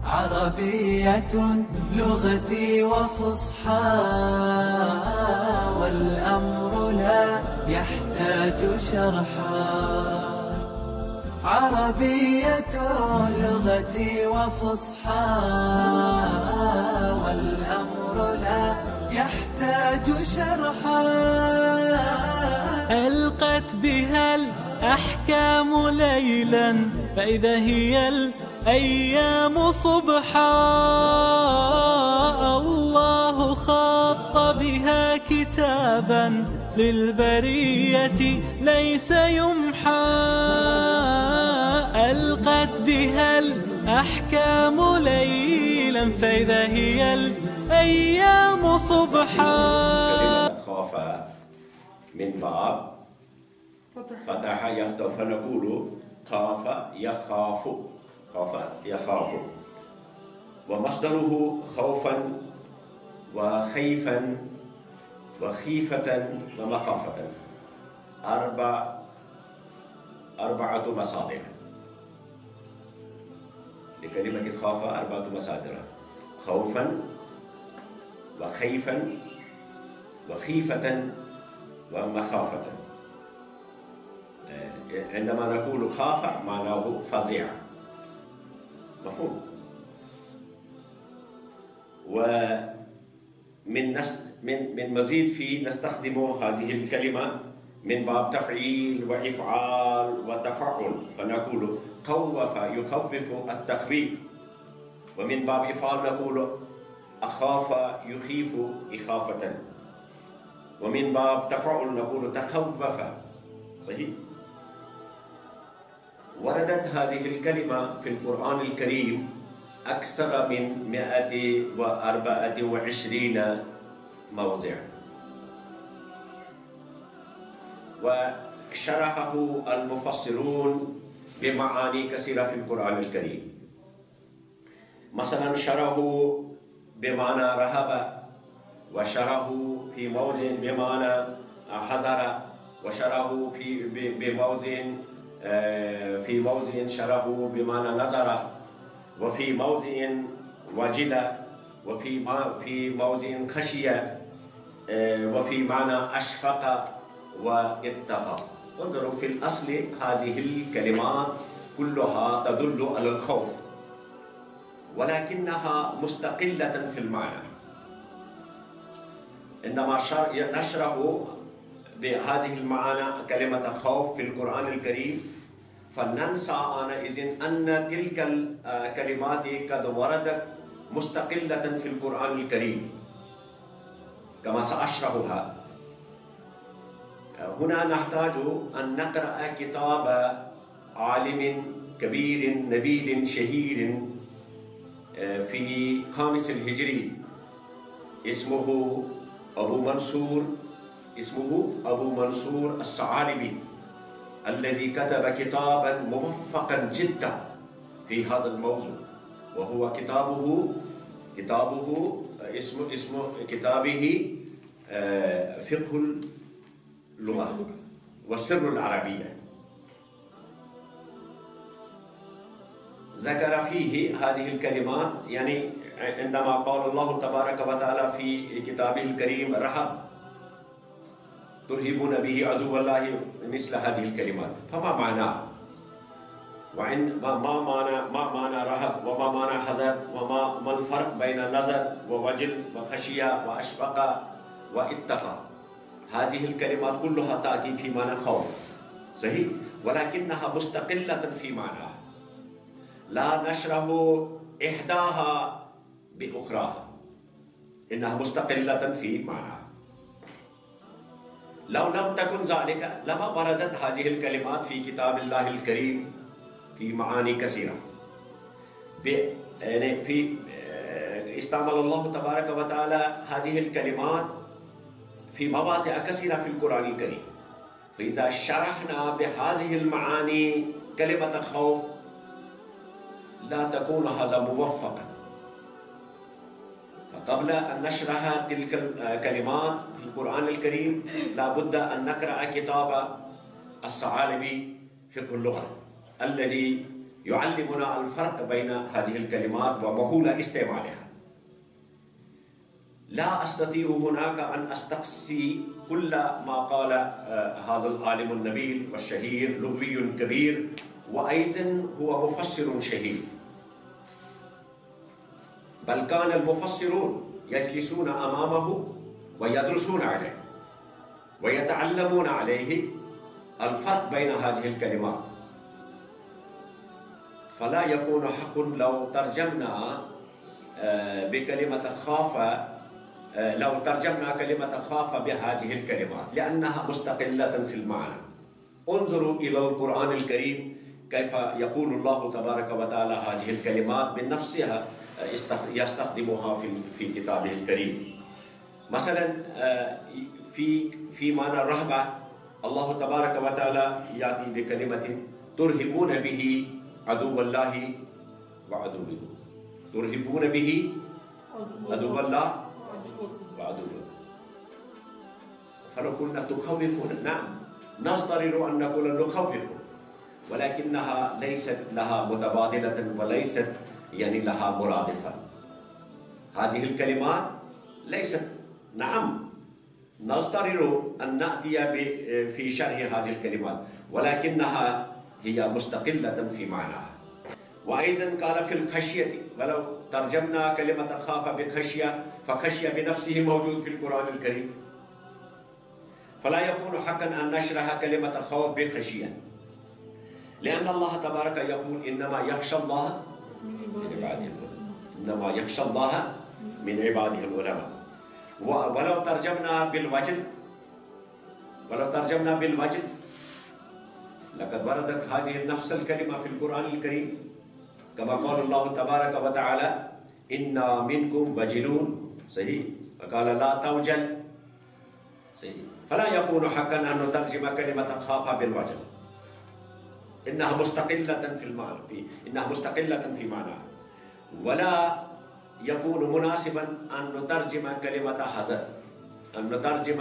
عربية لغتي وفصحى، والأمر لا يحتاج شرحا. عربية لغتي وفصحى، والأمر لا يحتاج شرحا. ألقت بها الأحكام ليلا، فإذا هي الأيام صبحا. الله خط بها كتابا للبرية ليس يمحى. ألقت بها الأحكام ليلا، فإذا هي الأيام صبحا. كلمة خاف من باب فتح يفتح، فنقول خاف يخاف، خاف يخاف. ومصدره خوفا وخيفا وخيفة ومخافة. أربعة مصادر لكلمة خاف، أربعة مصادر: خوفا وخيفا وخيفة ومخافة. عندما نقول خاف معناه فزع، مفهوم. ومن مزيد فيه نستخدم هذه الكلمة من باب تفعيل وإفعال وتفعل، فنقول خوف يخوف التخويف. ومن باب إفعال نقول أخاف يخيف إخافة. ومن باب تفعل نقول تخوف. صحيح. وردت هذه الكلمة في القرآن الكريم أكثر من 124 موضع، وشرحه المفسرون بمعاني كثيرة في القرآن الكريم. مثلا شرحه بمعنى رهب، وشرحه في موضع بمعنى حذر، وشرحه في موضع شرحه بمعنى نظر، وفي موضع وجل، وفي موضع خشية، وفي معنى أشفق واتقى. انظروا، في الأصل هذه الكلمات كلها تدل على الخوف، ولكنها مستقلة في المعنى. عندما نشرح بهذه المعاني كلمة خوف في القرآن الكريم، فننسى آنئذ أن تلك الكلمات قد وردت مستقلة في القرآن الكريم كما سأشرحها. هنا نحتاج أن نقرأ كتاب عالم كبير نبيل شهير في خامس الهجري، اسمه أبو منصور الثعالبي، الذي كتب كتابا موفقا جدا في هذا الموضوع، وهو اسم كتابه فقه اللغة والسر العربية. ذكر فيه هذه الكلمات، يعني عندما قال الله تبارك وتعالى في كتابه الكريم رهب ترهبون به عدو الله، مثل هذه الكلمات، فما معناه؟ ما معنى رهب، وما معنى حذر، وما الفرق بين نظر ووجل وخشية وأشفق واتقى؟ هذه الكلمات كلها تأتي في معنى خوف، صحيح، ولكنها مستقلة في معناها، لا نشرح إحداها بأخراها، إنها مستقلة في معناها. لو لم تكن ذلك لما وردت هذه الكلمات في كتاب الله الكريم في معاني كثيرة. استعمل الله تبارك وتعالى هذه الكلمات في مواضع كثيرة في القرآن الكريم، فإذا شرحنا بهذه المعاني كلمة الخوف لا تكون هذا موفقا. فقبل أن نشرح تلك الكلمات في القرآن الكريم لا بد أن نقرأ كتاب الثعالبي فقه اللغة، الذي يعلمنا الفرق بين هذه الكلمات ومهولة استعمالها. لا أستطيع هناك أن أستقصي كل ما قال هذا العالم النبيل والشهير، لغوي كبير وأيضا هو مفسر شهير، بل كان المفسرون يجلسون أمامه ويدرسون عليه ويتعلمون عليه الفرق بين هذه الكلمات. فلا يكون حق لو ترجمنا بكلمة خاف، لو ترجمنا كلمة خاف بهذه الكلمات لأنها مستقلة في المعنى. انظروا إلى القرآن الكريم كيف يقول الله تبارك وتعالى هذه الكلمات بنفسها يستخدمها في كتابه الكريم. مثلا في معنى الرهبة الله تبارك وتعالى يأتي بكلمة ترهبون به عدو الله وعدوكم، ترهبون به عدو الله وعدوكم. فلو قلنا تخوفون، نعم نضطر أن نقول نخوف، ولكنها ليست لها متبادلة وليست لها مرادفة. هذه الكلمات ليست، نعم نضطر أن نأتي في شرح هذه الكلمات، ولكنها هي مستقلة في معناها. وأيضا قال في الخشية، ولو ترجمنا كلمة خاف بخشية فخشية بنفسه موجود في القرآن الكريم، فلا يكون حقا أن نشرح كلمة خوف بخشية، لأن الله تبارك يقول إنما يخشى الله من عباده العلماء، إنما يخشى الله من عباده العلماء. ولو ترجمنا بالوجد لقد وردت هذه نفس الكلمة في القرآن الكريم كما قال الله تبارك وتعالى إنا منكم وجلون، صحيح، وقال لا توجل، صحيح. فلا يكون حقا أن نترجم كلمة خاف بالوجل، إنها مستقلة في المعنى، إنها مستقلة في معناها. ولا يكون مناسبا أن نترجم كلمة حذر، أن نترجم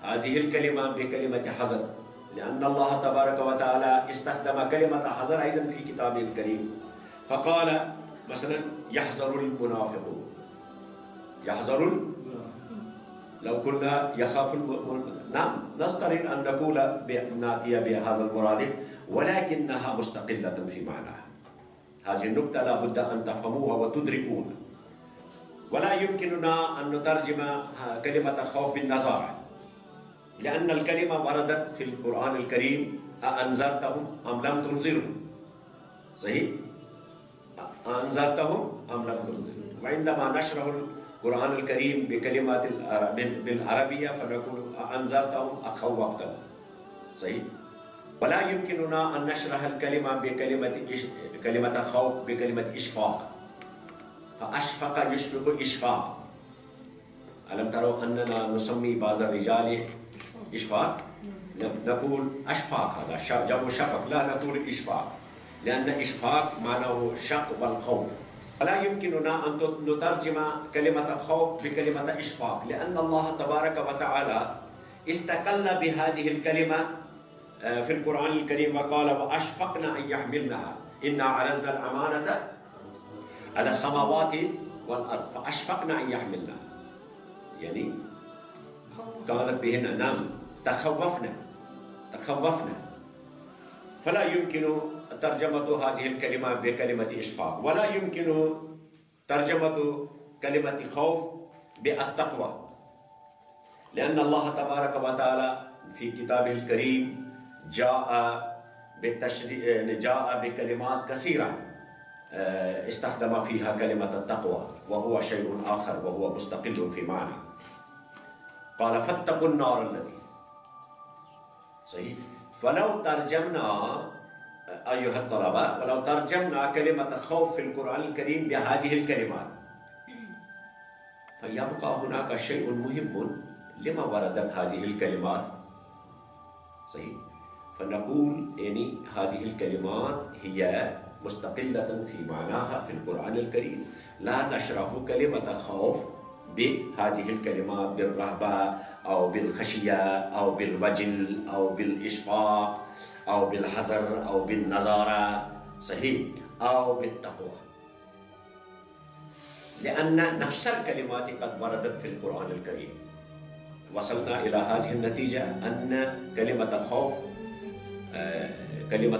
هذه الكلمة بكلمة حذر، لأن الله تبارك وتعالى استخدم كلمة حذر أيضا في كتابه الكريم، فقال مثلا يحذر المنافقون، لو قلنا يخاف نعم نضطر أن نقول نأتي بهذا المرادف، ولكنها مستقلة في معناها. هذه النقطة لا بد أن تفهموها وتدركوها. ولا يمكننا أن نترجم كلمة خوف بالنظارة، لأن الكلمة وردت في القرآن الكريم أأنذرتهم أم لم تنذرهم، صحيح، أأنذرتهم أم لم تنذرهم. وعندما نشرح القرآن الكريم بكلمات بالعربية فنقول أأنذرتهم أخوفتهم، صحيح. ولا يمكننا أن نشرح الكلمة بكلمة خوف بكلمة إشفاق، فأشفق يشفق إشفاق. ألم تروا أننا نسمي بعض الرجال إشفاق؟ نقول أشفاق، هذا جمع شفق، لا نقول إشفاق، لأن إشفاق معناه شق والخوف. ولا يمكننا أن نترجم كلمة خوف بكلمة إشفاق، لأن الله تبارك وتعالى استقل بهذه الكلمة في القرآن الكريم وقال وأشفقنا أن يحملنها إنا عرضنا الأمانة على السماوات والأرض فأشفقنا أن يحملنها، يعني كانت بهن، نعم تخوفنا. فلا يمكن ترجمة هذه الكلمة بكلمة إشفاق، ولا يمكن ترجمة كلمة خوف بالتقوى، لأن الله تبارك وتعالى في كتابه الكريم جاء بكلمات كثيرة استخدم فيها كلمة التقوى، وهو شيء آخر وهو مستقل في معنى. قال فاتقوا النار التي، صحيح. فلو ترجمنا أيها الطلبة، ولو ترجمنا كلمة خوف في القرآن الكريم بهذه الكلمات فيبقى هناك شيء مهم، لما وردت هذه الكلمات، صحيح. فنقول يعني هذه الكلمات هي مستقلة في معناها في القرآن الكريم، لا نشرح كلمة خوف بهذه الكلمات بالرهبة أو بالخشية أو بالوجل أو بالإشفاق أو بالحذر أو بالنظارة، صحيح، أو بالتقوى، لأن نفس الكلمات قد وردت في القرآن الكريم. وصلنا إلى هذه النتيجة أن كلمة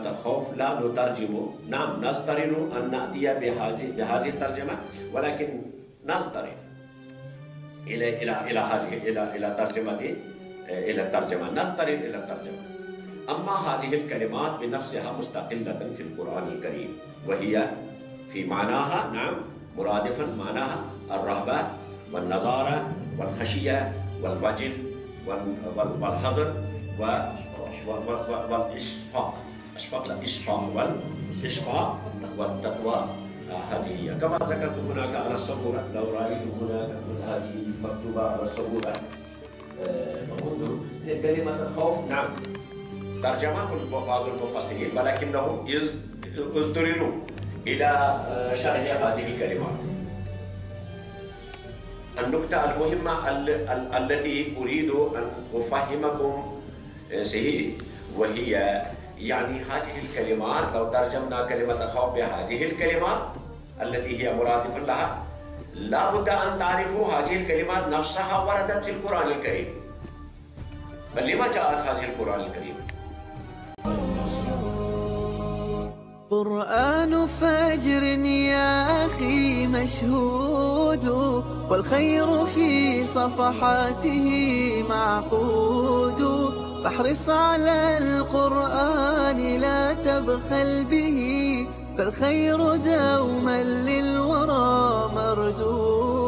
الخوف لا نترجم، نعم نضطر أن نأتي بهذه الترجمة، ولكن نضطر إلى الترجمة، نضطر إلى الترجمة. أما هذه الكلمات بنفسها مستقلة في القرآن الكريم، وهي في معناها نعم مرادفا معناها الرهبة والنظارة والخشية والوجل والحذر والإشفاق، والإشفاق والتقوى. هذه هي كما ذكرت هناك على السبورة، لو رأيتم هناك من هذه مكتوبة على السبورة منذ كلمة الخوف، نعم ترجمة بعض المفسرين، ولكنهم اضطرروا إلى شرح هذه الكلمات. النقطة المهمة التي أريد أن أفهمكم صحيح، وهي يعني هذه الكلمات لو ترجمنا كلمة الخوف بهذه الكلمات التي هي مرادفة لها، لا بد أن تعرفوا هذه الكلمات نفسها وردت في القرآن الكريم. بل لما جاءت هذه القرآن الكريم؟ قرآن فجر يا أخي مشهود، والخير في صفحاته معقود، فاحرص على القرآن لا تبخل به، فالخير دوما للورى مردود.